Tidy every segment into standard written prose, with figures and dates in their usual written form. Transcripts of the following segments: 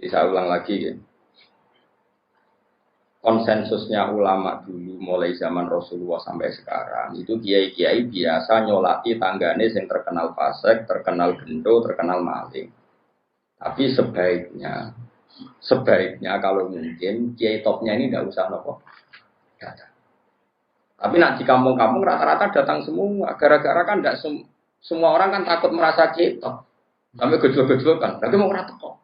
Bisa ulang lagi ya. Konsensusnya ulama dulu mulai zaman Rasulullah sampai sekarang itu kiai-kiai biasa nyolati tanggane yang terkenal fasik, terkenal gendo, terkenal maling. Tapi sebaiknya kalau mungkin kiai topnya ini tidak usah nopo datang. Tapi nak di kampung-kampung rata-rata datang semua. Gara-gara kan tidak semua orang kan takut merasa kiai top. Sampai gejol-gejol kan. Tapi mau rata kok.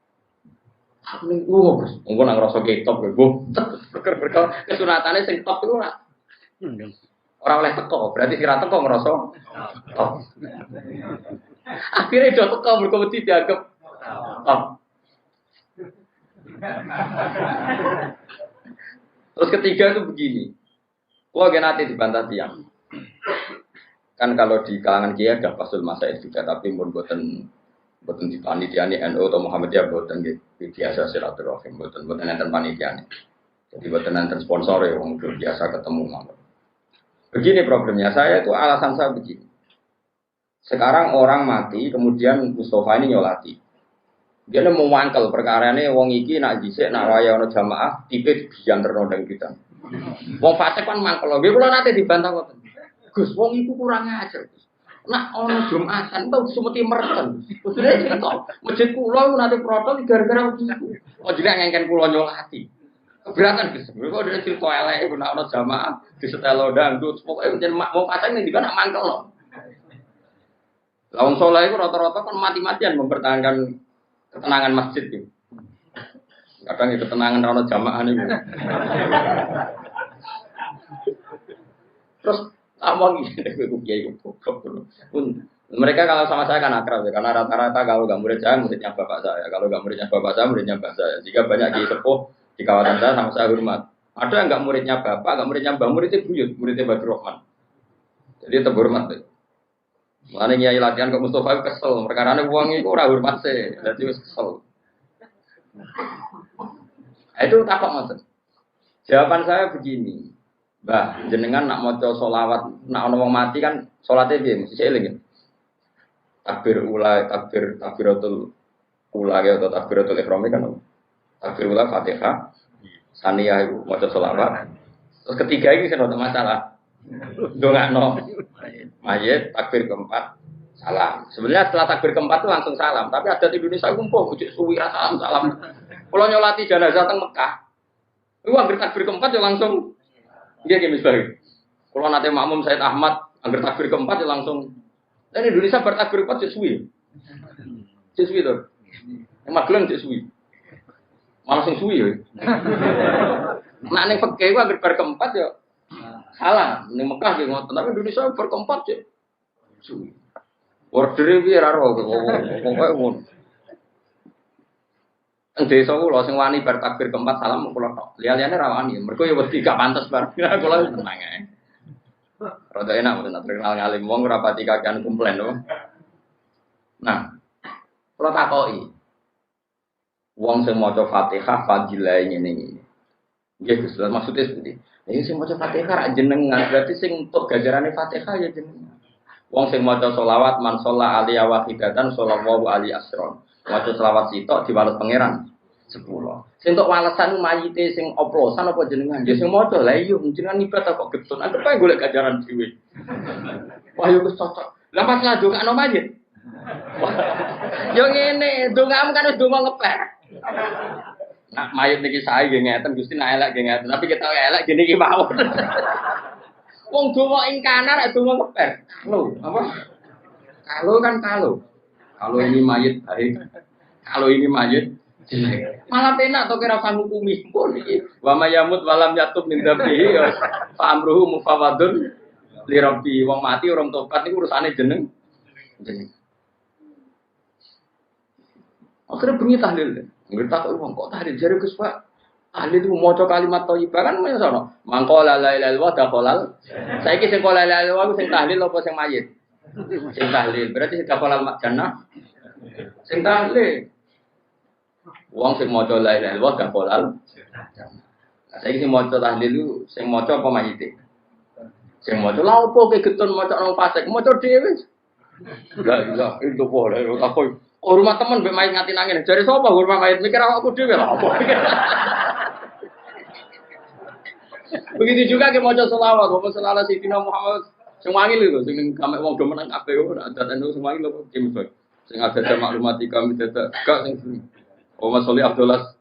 Ning Gus, engko nang rasa ketok kowe. Perkara kesunatane sing top iku ora oleh teko, berarti sira teko ngrasa top. Akhire do teko mergo wedi dianggap top. Terus ketiga itu begini. Kalau nanti dibantah tiang. Kan kalau di kalangan kiai ada pasul masail juga, tapi mun boten di panitia ini NU atau Muhammadiyah buatan biasa silaturahim, buatan enten panitia ini. Jadi buatan enten sponsor ya, orang biasa ketemu malam. Begini problemnya, saya itu alasan saya begini. Sekarang orang mati, kemudian Mustafa ini nyolati. Dia mau mangkel perkara ini, wong iki nak jisik, nak waya ono jamaah, tipe bijan ternodang kita. Wong fasik kan mangkel, gue kalau nanti dibantah kok. Gus, wong itu kurang ajar. Nak ono Jumatan tau sumeti merken. Kudune cerita, masjid kula nanti protol gara-gara begitu. Oh jeneng ngengken kula nyolati. Keberatan Gus. Kok dene cerita elek nak ono jamaah disetelo dangdut. Pokoke jeneng mau pasang ning dikon nak mangkel lho. Lah wong saleh iku rata-rata kan mati-matian mempertahankan ketenangan masjid iki. Kadang ketenangan ono jamaah niku. Terus awang ini, kiai mereka kalau sama saya kan akrab ya, karena rata-rata kalau nggak murid saya muridnya bapak saya, kalau nggak muridnya bapak saya muridnya mbak saya. Jika banyak kiai sepuh di kawasan saya sama saya hormat. Ada yang nggak muridnya bapak, nggak muridnya mbak, muridnya buyut, muridnya Badr Rahman. Jadi tetap hormat deh. Mana kiai latihan ke Mustafa kesel, perkara ini uang itu orang hormat sih, jadi kesel. Itu takut maksud. Jawaban saya begini. Mbah, jenengan nak maca selawat, nak ana wong mati kan salate piye mesti eling. Takbir ula, takbiratul ula atau takbiratul ihram kan. Takbir ula Fatihah, saniyah iku maca selawat. Terus ketiga iki sing ada masalah. Ndongakno mayit takbir keempat salam. Sebenarnya setelah takbir keempat itu langsung salam, tapi ada di Indonesia kumpul ujug suwi salam. Kalau nyolati jenazah teng Mekah. Iku anggere takbir keempat ya langsung dia kayak misalnya, kalau nanti makmum Said Ahmad angger takbir keempat ya langsung. Dan Indonesia bertakbir keempat sesuai, tuh. Yang Magelang sesuai, malah sing suwi ya. Nak neng fakih gua angger keempat ya salah, neng Mekah gitu. Tapi Indonesia berkeempat ya suwi. Order biar raro, pokoknya pun. Desa kula sing wani bar takbir keempat salam kula tok. Liyane ra wani. Mergo ya wedi gak pantes bar. Kula tenang ae. Rada enak mboten terkenal ngalim wong ora pati kakean komplain lho. Nah, kula takoki. Wong sing maca Fatihah fadilah ngene iki. Nggih Gus, maksudnya seperti. Ya sing maca Fatihah ra jenengan, berarti sing untuk gajarane Fatihah ya jenengan. Wong sing maca selawat man sholla alaihi wahidatan shallallahu alaihi asron. Maca selawat sitok diwales pangeran 10. Sing tok walesan mayite sing oplosan apa jenengan? Ya sing maca lha iya jenengan ibadah kok getun. Anggap ae golek ganjaran dhewe. Wah yo wis cocok. Lah pas ngadongakno mayit. Yo ngene, dongamu kan wis donga ngepek. Nah, mayit niki sae nggih ngeten Gusti nek elek nggih ngeten, tapi kita elek gene iki mawon. Wong donga ing kanan nek donga ngepek. Lho, apa? Kalau kan kalau ini mayit baik, kalau ini mayit jelek. Malah penak to kira sang hukumi pun iki. Wa mayamut walam yatub min dzambihi fa amruhu mufawadun li rabbi. Wong mati orang tobat niku urusane jeneng. Akhirnya bengi tahlil. Ngerti tak wong kok tahlil jare Gus Pak. Tahlil itu maca kalimat thayyibah kan menyang mangko la ilaha illallah dakhalal. Saiki sing la ilaha illallah sing tahlil apa sing mayit? Sing tahlil, berarti sing dakhalal jannah. Sing tahlil. Wong sing maca la ilaha illallah dakhalal. Nah, saiki sing maca tahlil itu sing maca apa mayite? Sing maca lha opo ke getun maca nang fasik, maca dhewe. Enggak, itu boleh takoi. Oh, rumah temen mbek mayit nganti nangis. Jare sapa rumah mayit mikir awakku dhewe lho apa. Begitu juga ke maca selawat, bapak selawat Sayyidina Muhammad sing wangil lho sing ning kamek wong do menang kabeh ora ada anu sing wangil lho Kim Soy. Sing ada maklumati kami dadak gak sing Muhammad sholli Abdullah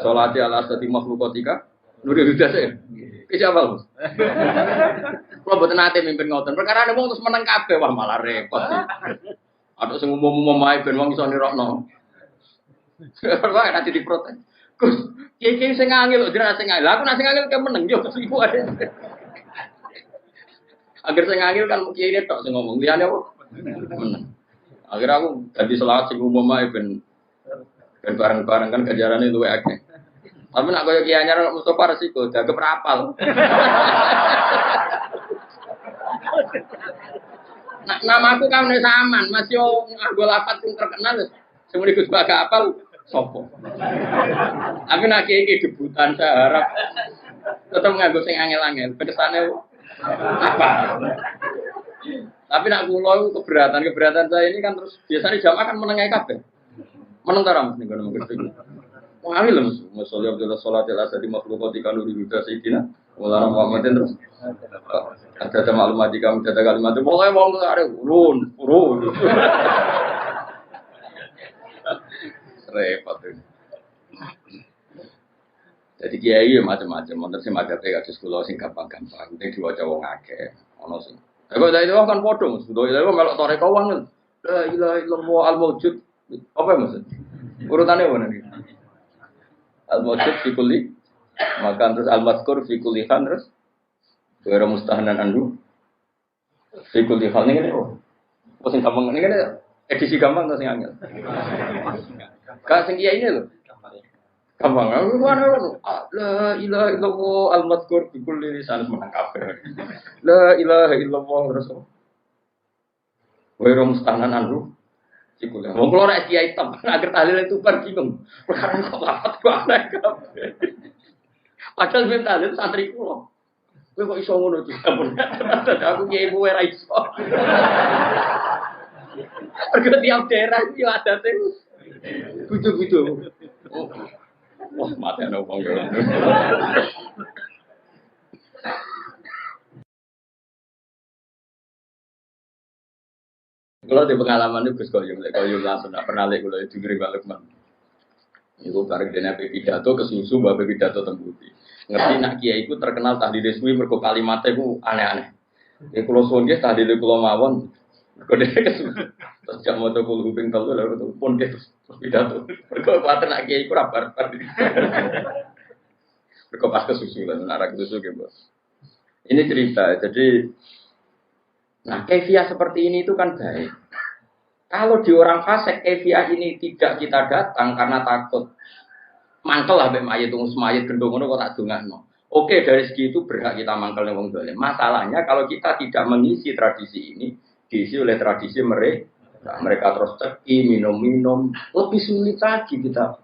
sholati ala asati makhluqatika nuri hudas ya. Ki siapa Mas? Kula boten nate mimpin ngoten. Perkara wong terus menang kabeh wah malah repot. Ada sing umum-umum ae ben wong iso nirokno. Kok ora diprotes. Gus, kiai sing ngangil lho, jenengan sing ngangil. Lah aku nek sing ngangil ke meneng yo iku ae. Agar sing ngangil kan kiai ini tok sing ngomong. Liyane apa? Meneng. Akhirnya aku ganti selawat sing umum ae ben bareng-bareng kan ganjarane luwih akeh. Tapi nak koyo kiai anyar Mustofa resiko dagem rapal. Nah, namaku kan saman, Mas yo nganggo lafaz sing terkenal sing muni Gus Baga apal sopo. Tapi nak kiai debutan saya harap tetap nganggo sing angel-angel. Kesane apa? Tapi nak kula keberatan saya ini kan terus biasanya jamaah kan menengai kabeh. Meneng ta Mas ning kono mesti. Wong awil lho Mas. Masallah Abdullah sholati ala asadi makhluqati kanu dihuda sayyidina Maulana Muhammadin terus. Ada maklumat di kamu ada kalimat itu. Pokoknya wong ada urun. Repot itu. Jadi kiai ya macam-macam. Monten sing madhape kados kula sing gampang-gampang. Penting diwaca wong akeh. Ono sing. Kok dari itu kan padha, Mas. Dari itu melok toreko wong. La ilaha illallah al-mawjud. Apa maksud? Urutane mana iki? Al-mawjud fi kulli maka terus al-mazkur fi kulli khan terus wa mustahanan andu fi kulli khan ini oh. Kok sing gampang ini kan edisi gampang to sing angel. Ka sing kiai ini lho. Gampang. La ilaha illallah al-mazkur fi kulli lisan menang kabeh. La ilaha illallah rasul. Wa mustahanan andu Cikule. Wong kula nek kiai hitam, agar tahlil itu kan bingung. Perkara kok lafat kok aneh kabeh. Padahal ben tahlil santri kula. Kowe kok iso ngono to? Aku kiai kowe ra iso. Perkara tiap daerah iki adate butuh-butuh. Wah, mate ana wong yo. Kalau di pengalaman itu Gus Koyum langsung tidak pernah lihat kalau itu gering balik man. Iku bareng dene pidato kesusu mbak pidato tembuti. Ngerti nak kiai iku terkenal tahlil suwi mergo kalimatnya iku aneh-aneh. Ya kula suwun nggih tahlil kula mawon. Mergo dene kesusu. Terus jam moto kula kuping telu lha pun terus pidato. Mergo kuwatir nak kiai iku ra barbar. Mergo pas kesusu lan arek kesusu nggih, Bos. Ini cerita. Jadi nah, kefiah seperti ini itu kan baik. Kalau di orang fasik, kefiah ini tidak kita datang karena takut mangkel lah mayit tunggu semayit gendong kok tak dongakno. Oke, dari segi itu berhak kita mangkel ning wong dolim. Masalahnya kalau kita tidak mengisi tradisi ini, diisi oleh tradisi mereka. Mereka terus ceki, minum-minum, lebih sulit lagi kita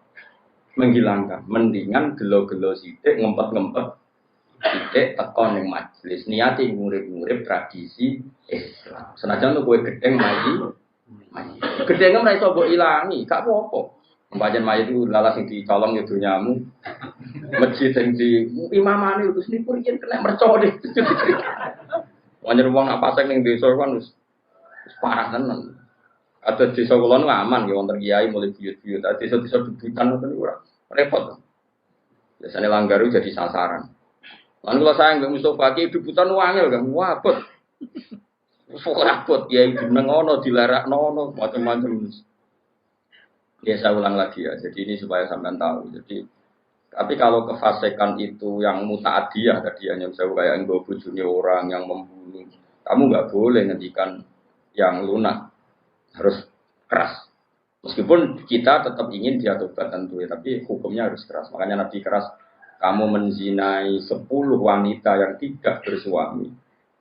menghilangkan. Mendingan gelo-gelo sithik, ngempet-ngempet sithik tekon ning majelis niati ngurip-ngurip tradisi Islam. Senajan kowe gedeng mayi. Gedenge ora iso mbok ilangi, gak apa-apa. Pancen mayit itu lalas sing dicolong ya donyamu. Masjid sing di imamane terus niku yen kena mercon. Wanyer wong apa sing ning desa kan wis parah tenan. Ada desa kula nu aman ya wonten kiai mulai buyut-buyut. Desa-desa debutan ngoten niku ora repot. Biasane langgar jadi sasaran. Lan kula sayang mbek Mustofa ki debutan wangel kan wabot. Rapot ya jeneng ono dilarakno ono macam-macam. Ya saya ulang lagi ya. Jadi ini supaya sampean tahu. Jadi tapi kalau kefasikan itu yang mutaadiyah tadi hanya saya kayak nggo bojone orang yang membunuh, kamu nggak boleh ngendikan yang lunak. Harus keras. Meskipun kita tetap ingin dia tobat tentu ya, tapi hukumnya harus keras. Makanya Nabi keras, kamu menzinai 10 wanita yang tidak bersuami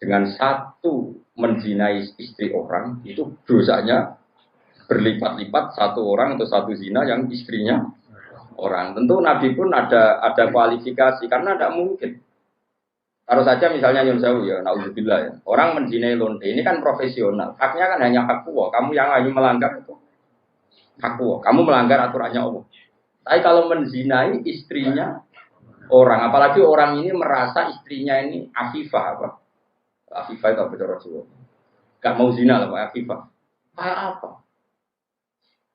dengan satu menzinai istri orang, itu dosanya berlipat-lipat satu orang atau satu zina yang istrinya orang. Tentu Nabi pun ada kualifikasi karena tidak mungkin. Taruh saja misalnya Yun Sewu ya, naudzubillah ya. Orang menzinai lonte ini kan profesional. Haknya kan hanya hak kuwa. Kamu yang hanya melanggar itu Aku, kamu melanggar aturannya Allah. Tapi kalau menzinai istrinya orang, apalagi orang ini merasa istrinya ini afifah apa? Afifah itu apa Rasulullah? Gak mau zina lah Pak afifah. Kayak apa?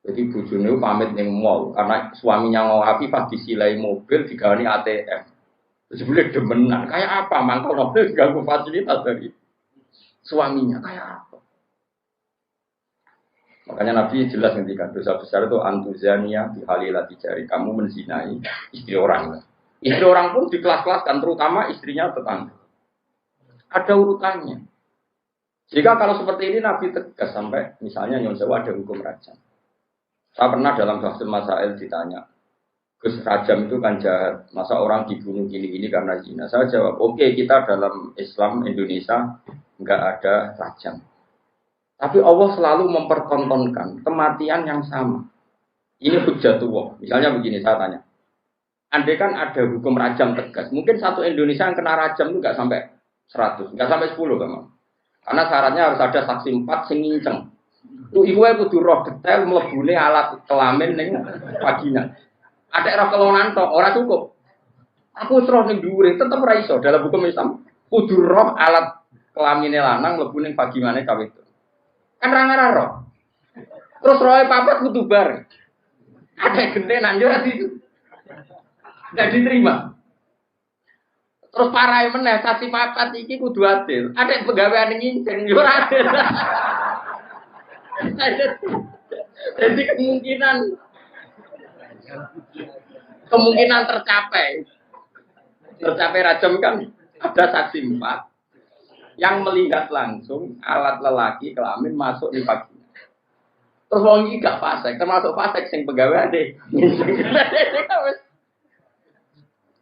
Jadi bujune pamit ning mall karena suaminya mau afifah disilai mobil digawani ATM. Terus boleh demenan. Kayak apa? Mangkal mobil ganggu fasilitas dari suaminya. Kayak apa? Makanya Nabi jelas ngendikan dosa besar itu antuzania bihalilati jari. Kamu menzinai istri orang. Istri orang pun di kelas-kelaskan, terutama istrinya tetangga. Ada urutannya. Jika kalau seperti ini Nabi tegas sampai misalnya Nyon Sewu ada hukum rajam. Saya pernah dalam Bahsul Masail ditanya, Gus rajam itu kan jahat, masa orang dibunuh gini-gini karena zina? Saya jawab, oke, kita dalam Islam Indonesia nggak ada rajam. Tapi Allah selalu mempertontonkan kematian yang sama. Ini hujjatullah. Misalnya begini, saya tanya. Andai kan ada hukum rajam tegas, mungkin satu Indonesia yang kena rajam itu nggak sampai 100, nggak sampai 10 kan? Karena syaratnya harus ada saksi 4 sing nginceng. Tuh iku kudu roh detail mlebune alat kelamin ning vagina. Ada roh kelonan tok, ora cukup. Aku terus ning dhuwure tetep ora iso dalam hukum Islam. Kudu roh alat kelamine lanang mlebu ning vaginane cawe itu. Kan ra roh. Terus rohe papat kudu bar. Ada gede nanjur itu. Enggak diterima. Terus parahe meneh saksi papat iki kudu adil. Ada pegawaian nginceng yo ora adil. Jadi kemungkinan tercapai rajam kan ada saksi 4 yang melihat langsung alat lelaki kelamin masuk di vagina. Terus wong iki gak fasik, termasuk fasik sing pegawai deh.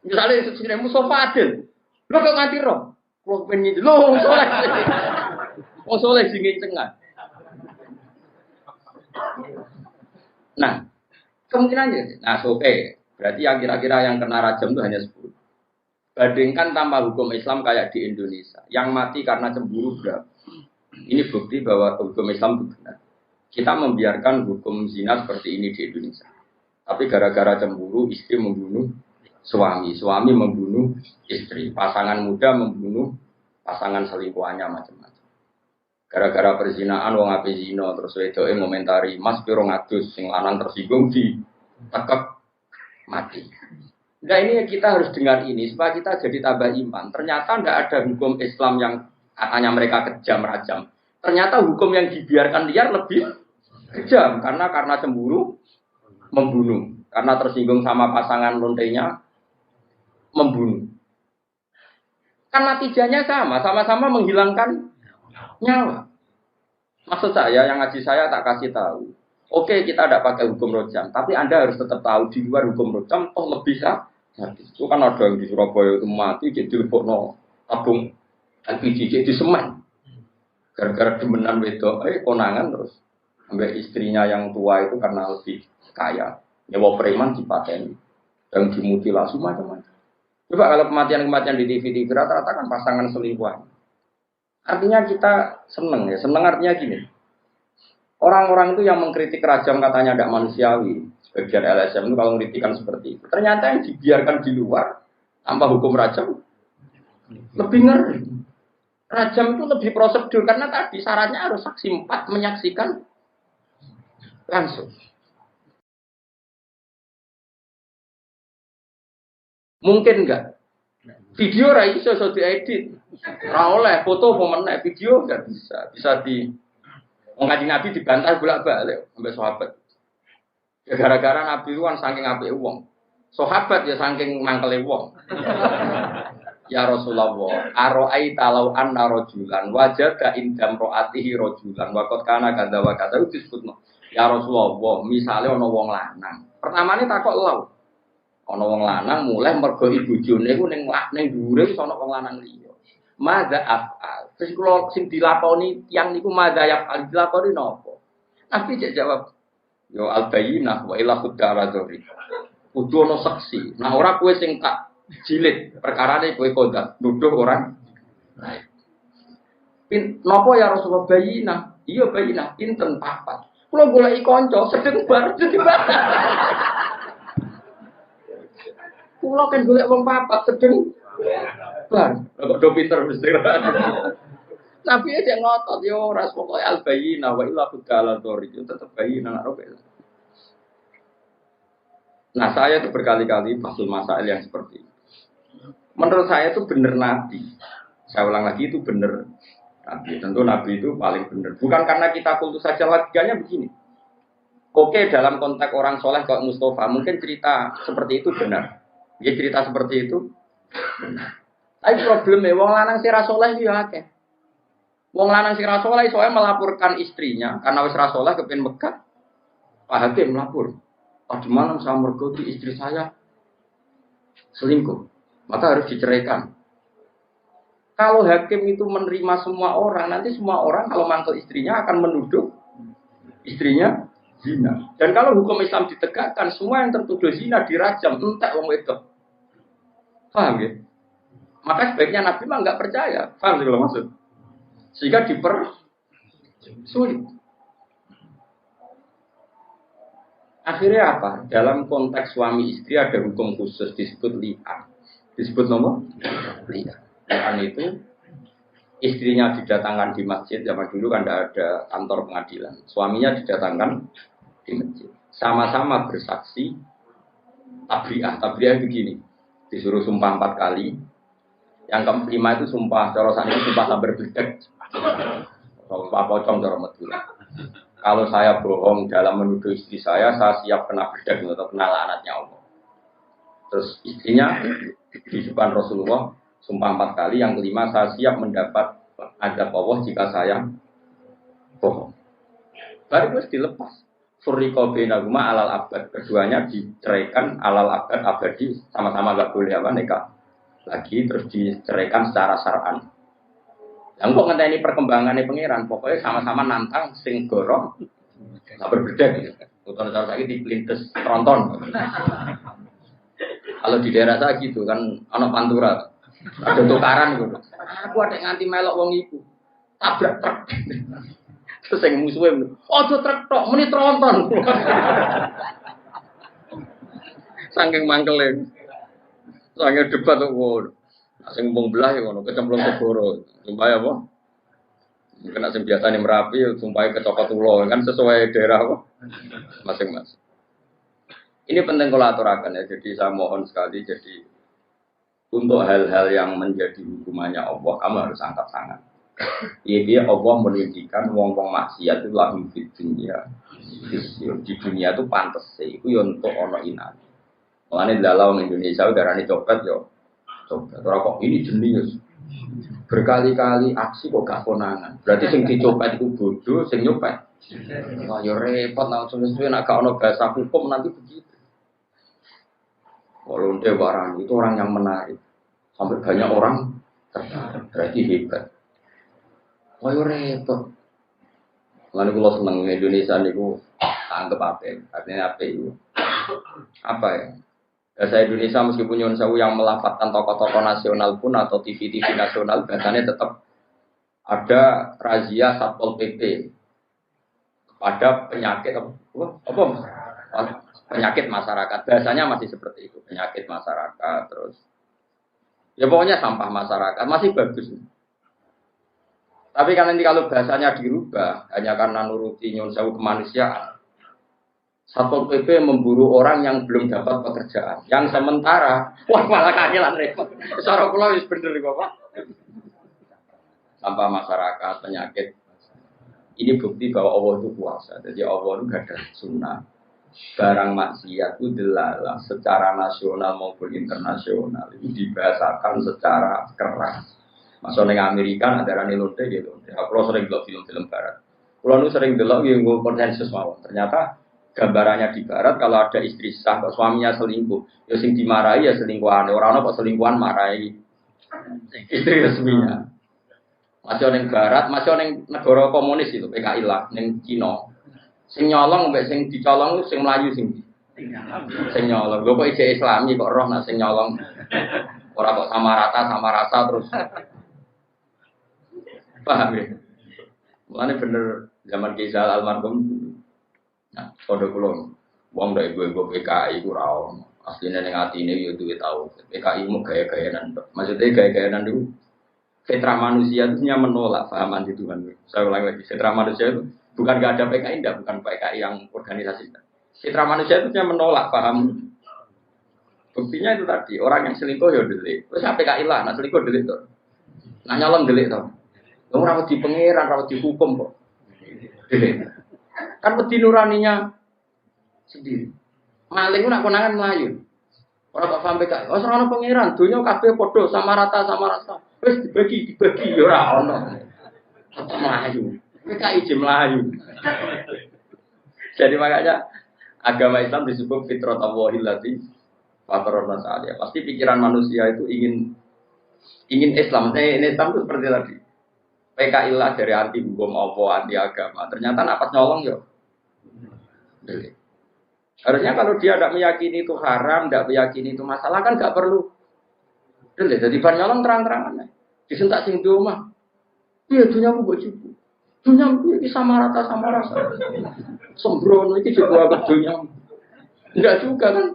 Misalnya sesiremu sofa adil, lo kok nganti roh, lo pengen lo soleh sing nginceng. Nah, kemungkinannya, berarti yang kira-kira yang kena rajam itu hanya 10. Bandingkan tanpa hukum Islam kayak di Indonesia, yang mati karena cemburu berapa? Ini bukti bahwa hukum Islam itu benar. Kita membiarkan hukum zina seperti ini di Indonesia. Tapi gara-gara cemburu, istri membunuh suami membunuh istri, pasangan muda membunuh pasangan selingkuhannya macam-macam. Gara-gara perzinaan wong ape zina terus wedoke ngomentari Mas piro ngadus sing lanang tersinggung di tekek mati. Nah ini kita harus dengar ini supaya kita jadi tambah iman. Ternyata tidak ada hukum Islam yang katanya mereka kejam rajam. Ternyata hukum yang dibiarkan liar lebih kejam karena cemburu membunuh, karena tersinggung sama pasangan lontenya membunuh. Kan natijanya sama-sama menghilangkan nyawa. Maksud saya, yang ngaji saya tak kasih tahu. Oke, kita tidak pakai hukum rojam, tapi Anda harus tetap tahu di luar hukum rojam, toh lebih sah. Itu kan ada yang di Surabaya itu mati, jadi lepokno tabung LPG, jadi semen. Gara-gara demenan wedok, konangan terus. Sampai istrinya yang tua itu karena lebih kaya. Nyewa preman dipateni. Dan dimutilasi macam-macam. Coba kalau kematian-kematian di TV rata-rata kan pasangan selingkuhan. Artinya kita seneng ya. Seneng artinya gini. Orang-orang itu yang mengkritik rajam katanya tidak manusiawi. Sebagian LSM itu kalau mengkritikan seperti itu. Ternyata yang dibiarkan di luar tanpa hukum rajam lebih ngeri. Rajam itu lebih prosedur karena tadi syaratnya harus saksi 4 menyaksikan langsung. Mungkin enggak? Video ora iso diedit. Ora oleh foto pemenang video enggak bisa. Bisa di Kanjeng Nabi dibantah bolak-balik sampai sahabat. Ya gara-gara Nabi itu kan saking apike wong. Sahabat ya saking mangkele wong. Ya Rasulullah, aro'aita law anna rajulan wajada indam ro'atihi rajulan wa qad kana kadza wa kadza disebutno. Ya Rasulullah, misale ana wong lanang. Pertamane takok law. Ana wong lanang mulai mergo ibu bojone iku ning dhuwure wis ana wong lanang liya. Madza af'al. Terus kula sing dilakoni tiyang niku madza yaf'al dilakoni napa? Nabi jawab, yo al-bayyinah wa ila khuddaradori. Kudu ana saksi. Nah ora kowe sing tak jilid perkarane kowe kondak nuduh orang lain. Napa ya Rasulullah bayyinah? Iya bayyinah pinten papat. Kulo goleki kanca sedeng bar dadi bar. Kulo kan golek wong papat sedeng bar. Kok do pinter mesti. Nabi aja ngotot yo ora pokoke al-bayyinah wa illa budala dzori itu tetep bayyinah ora. Nah, saya itu berkali-kali pasul masail yang seperti itu. Menurut saya itu benar Nabi. Saya ulang lagi itu benar Nabi. Tentu Nabi itu paling benar. Bukan karena kita kultus saja, logikanya begini. Oke, dalam konteks orang soleh kayak Mustafa, mungkin cerita seperti itu benar. Ya cerita seperti itu benar. Tapi problemnya, wong lanang sira soleh ya akeh. Wong lanang sira soleh soalnya melaporkan istrinya karena wis ra soleh kepen Mekah. Pak Hakim melapor. Tadi malam saya mergoki istri saya selingkuh, maka harus diceraikan. Kalau hakim itu menerima semua orang, nanti semua orang kalau mantel istrinya akan menuduh istrinya zina. Dan kalau hukum Islam ditegakkan, semua yang tertuduh zina dirajam, entek wong wedok. Paham ya? Maka sebaiknya Nabi mah nggak percaya. Paham sih kalau maksud? Sehingga dipersulit. Akhirnya apa? Dalam konteks suami istri ada hukum khusus disebut li'an. Disebut nomor li'an. Li'an itu istrinya didatangkan di masjid. Zaman dulu kan tidak ada kantor pengadilan. Suaminya didatangkan di masjid. Sama-sama bersaksi tabri'ah. Tabri'ah begini. Disuruh sumpah 4 kali. Yang kelima itu sumpah. Cara saat ini sumpah sabar bedek. Sumpah pocong cara Madura. Kalau saya bohong dalam menuduh istri saya siap kena bedak atau kena laknatnya Allah. Terus istrinya di depan Rasulullah sumpah 4 kali, yang kelima saya siap mendapat azab Allah jika saya bohong. Baru terus dilepas. Furriqa bainahuma alal abad. Keduanya diceraikan alal abad abadi, sama-sama enggak boleh nikah lagi, terus diceraikan secara syar'an. Yang kok ngenteni perkembangannya pangeran, pokoknya sama-sama nantang sing gorong, nggak berbeda gitu. Utara cara saya dipelintes tronton. Kalau di daerah saya gitu kan, anak pantura, ada tukaran gitu. Aku ada nganti melok wong iku, tabrak truk. Terus yang musuhnya, oh tuh truk tok, meni tronton. Saking mangkelnya, saking debat tuh. Sing mbung belah ya ngono, kecemplung segoro. Sumpah apa? Mungkin asing biasane Merapi, sumpah kecokot ulo, kan sesuai daerah apa? Masing-masing. Ini penting kalau aturakan ya, jadi saya mohon sekali, jadi untuk hal-hal yang menjadi hukumannya Allah, kamu harus angkat tangan. Iya Allah menunjukkan wong-wong maksiat itu lahum fid dunya. Di dunia itu pantes sih, itu ya untuk ono inan. Makanya dalam Indonesia udarane copet yo. Coba, kok ini jenius. Berkali-kali aksi kok gak konangan. Berarti sing dicopet itu bodoh, sing nyopet. Wah, ya repot langsung sesuai nak gak ono bahasa hukum nanti begitu. Kalau barang itu orang yang menarik. Sampai banyak orang tertarik. Berarti hebat. Wah, ya repot. Lalu kalau seneng Indonesia niku anggap apa? Artinya apa itu? Apa ya? Bahasa Indonesia meskipun Nyun Sewu yang melafatkan tokoh-tokoh nasional pun atau TV-TV nasional, bahasanya tetap ada razia Satpol PP pada penyakit apa? Penyakit masyarakat. Bahasanya masih seperti itu, penyakit masyarakat terus. Ya pokoknya sampah masyarakat masih bagus. Tapi kan nanti kalau bahasanya dirubah hanya karena nuruti Nyun Sewu kemanusiaan. Satpol PP memburu orang yang belum dapat pekerjaan. Yang sementara, wah malah kangelan repot. Cara kula wis bener kok, Pak. Sampah masyarakat, penyakit. Ini bukti bahwa Allah itu kuasa. Jadi Allah itu gak ada sunnah. Barang maksiat itu delalah secara nasional maupun internasional itu dibahasakan secara keras. Maksudnya Amerika ada rani lonte gitu. Aku sering delok film-film barat. Kulo nu sering delok yang konsensus mawon. Ternyata gambarannya di barat kalau ada istri sah kok suaminya selingkuh, ya sing dimarahi ya selingkuhan. Orang kok selingkuhan marahi istri resminya. Masih orang barat, masih orang negara komunis itu PKI lah, neng Cina. Sing nyolong mbek sing dicolong sing Melayu sing nyolong. Lho kok ijek Islami kok roh nak sing nyolong. Ora kok sama rata terus. Paham ya? Mulane bener zaman Kisah almarhum Nah, kode kulon, uang dari gue PKI kurang. Aslinya yang hati ini yo duit tahu. PKI mau gaya-gayaan, maksudnya gaya-gayaan dulu. Fitrah manusia itu menolak paham anti Tuhan. Saya ulang lagi, fitrah manusia itu bukan gak ada PKI, enggak, bukan PKI yang organisasi. Fitrah manusia itu menolak paham. Buktinya itu tadi, orang yang selingkuh ya delik. Terus PKI lah, nah selingkuh delik tuh. Nah nyolong delik tuh. Kamu rawat di pangeran, rawat di hukum kok. Delik. Kan wedi nuraninya sendiri. Maling itu nak konangan Melayu. Orang kok sampai PKI, oh serana pangeran, dunia kabeh podo sama rata. Wis dibagi ya ora ono. Tetep Melayu. PKI je Melayu. Jadi makanya agama Islam disebut fitrah Allahil lati fatarona sa'aliyah. Pasti pikiran manusia itu ingin Islam. Ini Islam itu seperti tadi. PKI lah dari anti hukum apa, anti agama. Ternyata napas nyolong ya. Harusnya kalau dia tidak meyakini itu haram, tidak meyakini itu masalah kan nggak perlu. Jadi bar nyolong terang-terangan. Disentak sing doma. Iya dunia mu bojoku. Dunia iki sama rata. Sembrono iki juga agak dunia. Enggak juga kan.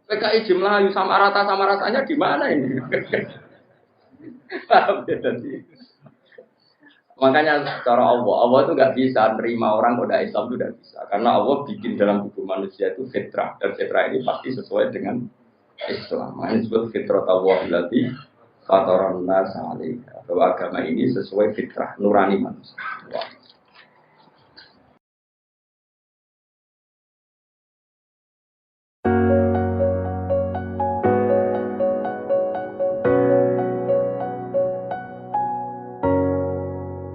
PKI Melayu sama ratanya di mana ini? Paham ya tadi. Makanya cara Allah itu nggak bisa nerima orang udah Islam itu tidak bisa, karena Allah bikin dalam tubuh manusia itu fitrah, dan fitrah ini pasti sesuai dengan Islam. Ini disebut fitrah Allah berarti fatoran nas alaiha, bahwa agama ini sesuai fitrah nurani manusia.